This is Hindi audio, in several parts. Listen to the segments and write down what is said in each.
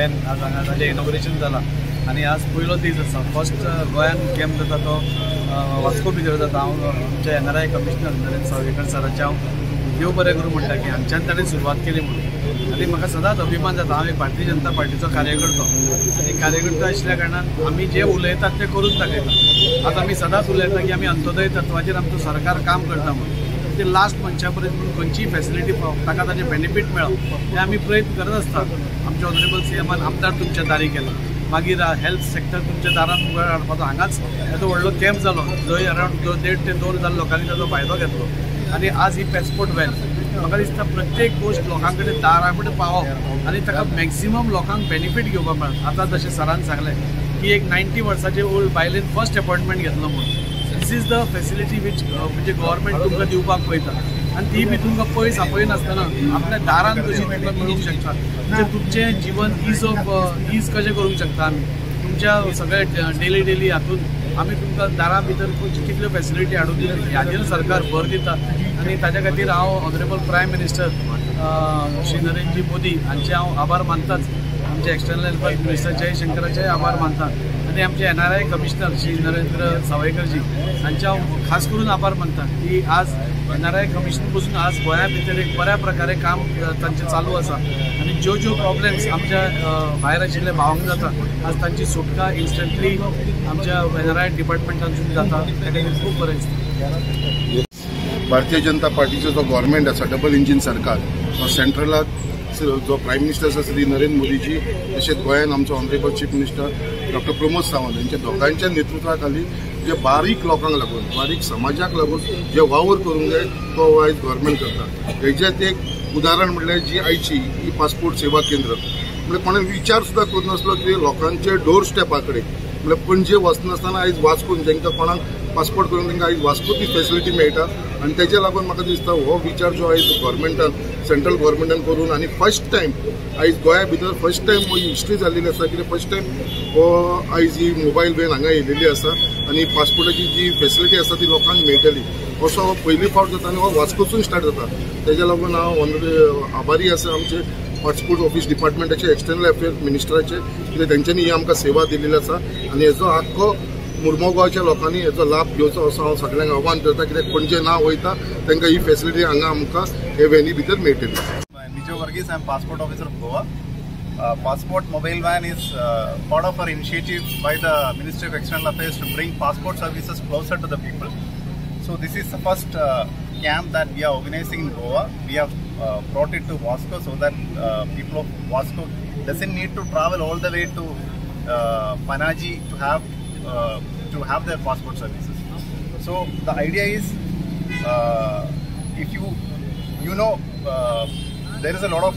वॅन आज हांगा ताजें इनॉग्रेशन जालां आनी आज पयलो दीस आसा. फर्स्ट गोंयान कॅम्प जाता तो वास्को भितर जाता. हांव आमचे NRI कमिशनर नरेंद्र सावयकर सराचे हांव देव बरें करूं म्हणटा की हांगच्यान ताणें सुरवात केली म्हणून. आनी म्हाका सदांच अभिमान जाता हांव एक भारतीय जनता पार्टीचो कार्यकर्तो आनी कार्यकर्तो आशिल्ल्या कारणान आमी जे उलयतात ते करून दाखयता. आज आमी सदांच उलयता की आमी अंत्योदय तत्वाचेर आमचो सरकार काम करता म्हणून. ते लास्ट मनशा पर्यंत पूण खंयचीय फॅसिलिटी ताका ताजें बेनिफीट मेळप हे आमी प्रयत्न करत आसतात. आमच्या ऑनरेबल CMन आमदार तुमच्या दारी केला. मागीर हेल्थ सेक्टर तुमच्या दारान उगड हाडपाचो हांगाच येदो व्हडलो कॅम्प जालो जंय अरावंड 1.5 ते 2,000 लोकांनी ताजो फायदो घेतलो. आनी आज ही पॅसपोर्ट वॅन म्हाका दिसता प्रत्येक गोश्ट लोकां कडेन दारा कडेन पावप आनी ताका मॅक्सिमम लोकांक बेनिफीट घेवपाक मेळत. आतां जशें सरान सांगलें की एक 90 वर्साचे ओल्ड बायलेन फर्स्ट अपॉयंटमेंट घेतलो म्हणून. दिस इज द फॅसिलिटी वीच म्हणजे गव्हर्मेंट तुमकां दिवपाक पळयता आनी ती बी तुमकां पयस आपयनासतना आपल्या दारान कशी तुमकां मेळूंक शकता. म्हणजे तुमचें जिवन ईज कशें करूंक शकता आमी तुमच्या सगळे डेली हातून आमी तुमकां दारा भितर कितल्यो फॅसिलिटी हाडून दिली हाजेर सरकार भर दिता. आनी ताच्या खातीर हांव honourable prime minister Shri Narendra Modi हांचे हांव आभार मानताच. आमचे एक्सटर्नल वेलफेअर मिनिस्टर जयशंकराचे आभार मानता आनी आमचे NRI कमिशनर श्री नरेंद्र सावयकरजी हांचे हांव खास करून आभार मानता की आज NRI कमिशन पासून आज गोंया भितर एक बऱ्या प्रकारे काम तांचें चालू आसा. आनी ज्यो प्रॉब्लेम्स आमच्या भायर आशिल्ल्या भावांक जाता आज तांची सुटका इन्स्टंटली आमच्या NRI डिपार्टमेंटांतून जाता. त्या खातीर खूब बरें दिसता. भारतीय जनता पार्टीचो जो गव्हर्मेंट आसा डबल इंजीन सरकार तो सेंट्रलात जो प्रायम मिनिस्टर आसा श्री नरेंद्र मोदीजी तशेंच गोंयान आमचो honourable chief minister doctor Pramod Sawant यांच्या दोगांच्या नेतृत्वा खाली जे बारीक लोकांक लागून बारीक समाजाक लागून जे वावर करूंक जाय तो आयज गव्हर्मेंट करता. हेजें एक उदाहरण म्हणल्यार जी आयची ही पासपोर्ट सेवा केंद्र म्हणजे कोणें विचार सुद्दां करूनासलो की लोकांचे डोर स्टेपा कडेन म्हणजे पणजे वचनासतना आयज वास्कोन जेंकां कोणाक पासपोर्ट करून तांकां आयज वास्को ती फॅसिलिटी मेळटा. आनी तेच्या लागून म्हाका दिसता हो विचार जो आयज गव्हर्मेंटान सेंट्रल गव्हर्मेंटान करून आनी फर्स्ट टायम आयज गोंया भितर फर्स्ट टायम हो हिस्ट्री जाल्लेली आसा की फर्स्ट टायम हो आयज ही मोबायल वॅन हांगा येयलेली आसा आनी पासपोर्टाची जी फॅसिलिटी आसा ती लोकांक मेळटली असो हो पयली फावट जाता आनी हो वास्कोसून स्टार्ट जाता. तेच्या लागून हांव आभारी आसा आमचे पासपोर्ट ऑफिस डिपार्टमेंटाचे एक्सटर्नल अफेअर्स मिनिस्टराचे कित्याक तेंच्यांनी ही आमकां सेवा दिलेली आसा आनी हेजो आख्खो मुर्मगांव गोंयच्या लोकांनी हेजो लाभ घेवचो असो हांव सगळ्यांक आव्हान करता कित्याक पणजे ना वयता तांकां ही फॅसिलिटी हांगा आमकां हे वॅनी भितर मेळटली. Nijo Varghese, I am passport officer of Goa. Passport mobile van is part of our initiative by the Ministry of External Affairs to bring passport services closer to the people. So this is the first camp that we are organizing in Goa. We have brought it to Wasco so that people of Wasco doesn't need to travel all the way to Panaji to have their passport services. So the idea is if you know there is a lot of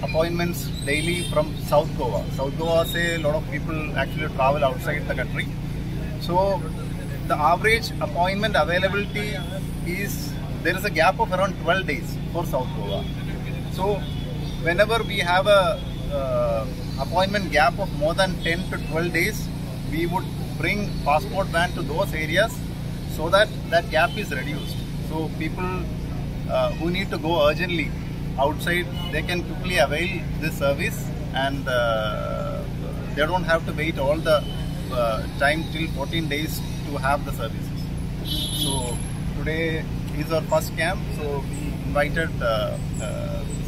appointments daily from South Goa. South Goa say a lot of people actually travel outside the country. So the average appointment availability is there is a gap of around 12 days for South Goa. So whenever we have a appointment gap of more than 10 to 12 days, we would bring passport van to those areas so that that gap is reduced. So people who need to go urgently outside, they can quickly avail this service and they don't have to wait all the time till 14 days to have the services. So today is our first camp, so we invited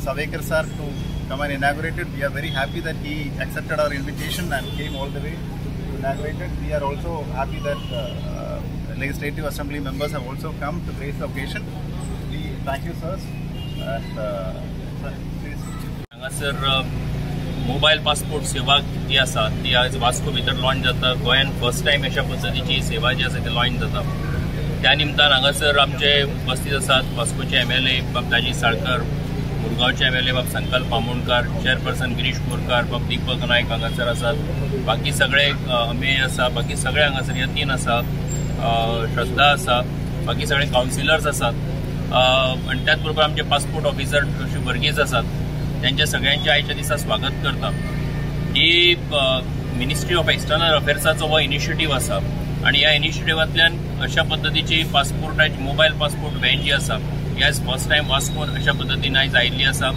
Sawaykar sir to come and inaugurate it. We are very happy that he accepted our invitation and came all the way to inaugurate it. We are also happy that Legislative Assembly members have also come to grace the occasion. We thank you sirs. हांगासर मोबायल पासपोर्ट सेवा जी आसा ती आज वास्को भितर लॉन्च जाता. गोंयान फर्स्ट टायम अशा पद्दतीची सेवा जी आसा ती लॉन्च जाता. त्या निमतान हांगासर आमचे उपस्थित आसात वास्कोचे MLA बाब दाजी साळकर, मुरगांवचे MLA बाब संकल्प आमोणकार, चेअरपर्सन गिरीश बोरकार, बाब दीपक नायक हांगासर आसात. बाकी सगळे अमेय आसा, बाकी सगळे हांगासर यतीन आसा, श्रद्धा आसा, बाकी सगळे कावन्सिलर्स आसात आणि त्याच बरोबर आमचे पासपोर्ट ऑफिसर श्री वर्गीस आसात. त्यांच्या सगळ्यांचे आयच्या दिसा स्वागत करता. ही मिनिस्ट्री ऑफ एक्सटर्नल अफेर्साचो हो इनिशिएटीव्ह आसा आणि ह्या इनिशिएटिव्हांतल्यान अशा पद्दतीची पासपोर्टाची मोबायल पासपोर्ट व्हॅन जी आसा ही आयज फर्स्ट टायम वास्कोन अशा पद्दतीन आयज आयिल्ली आसा.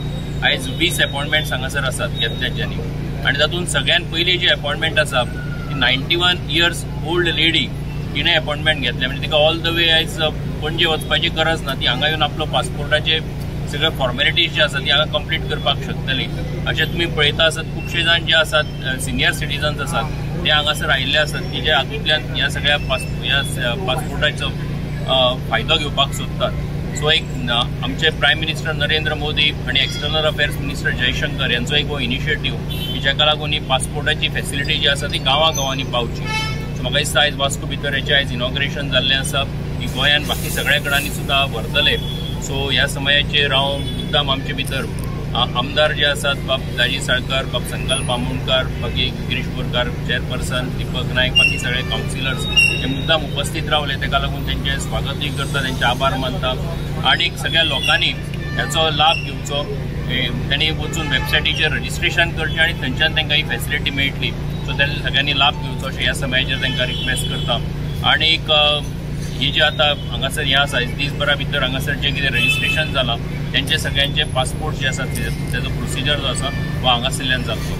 आयज 20 अपॉयंटमेंट्स हांगासर आसात घेतल्याच्यांनी आणि तातूंत सगळ्यात पयली जी अपॉइंटमेंट आसा ती 91 इयर्स ओल्ड लेडी तिणें अपॉइंटमेंट घेतले. म्हणजे तिका ऑल द वे आयज पणजे वचपाची गरज ना, ती हांगा येवन आपलो पासपोर्टाचे सगळे फॉर्मेलिटीज जे आसा ती हांगा कंप्लीट करपाक शकतली. अशें तुमी पळयता आसत खुबशे जाण जे आसात सिनियर सिटीजन्स आसात ते हांगासर आयिल्ले आसात की जे हातूंतल्यान ह्या सगळ्या पासपोर्टाचो फायदो घेवपाक सोदतात. सो एक आमचे प्रायम मिनिस्टर नरेंद्र मोदी आणि एक्सटर्नल अफेअर्स मिनिस्टर जयशंकर यांचो एक हो इनिशिएटीव की जाका लागून ही पासपोर्टाची फेसिलिटी जी आसा ती गांवांनी पावची. सो म्हाका दिसता आयज वास्को भितर आयज इनॉग्रेशन जाल्लें आसा की गोंयान बाकी सगळ्या कडांनी सुद्दां व्हरतले. सो ह्या समयाचेर हांव मुद्दाम आमचे भितर आमदार जे आसात बाब दाजी साळकर, बाब संकल्प बामुणकार, बाकी गिरीश बोरकार चेअरपर्सन, दीपक नायक, बाकी सगळे काउन्सिलर्स हे मुद्दाम उपस्थित रावले. ताका लागून तेंचे स्वागतूय करता, तेंचे आभार मानता. आणि सगळ्या लोकांनी ह्याचो लाभ घेवचो. त्यांनी वचून वेबसायटीचेर रजिस्ट्रेशन करचें आणि थंयच्यान तांकां ही फेसिलिटी मेळटली. सो तांणी सगळ्यांनी लाभ घेवचो अशें ह्या समयाचेर तांकां रिक्वेस्ट करता. आणि ही जी आता हांगासर हें आसा दिसभरा भितर हांगासर जें कितें रजिस्ट्रेशन जालां तेंचे सगळ्यांचे पासपोर्ट जे आसात तेजो प्रोसिजर जो आसा हो हांगासरल्यान जातलो.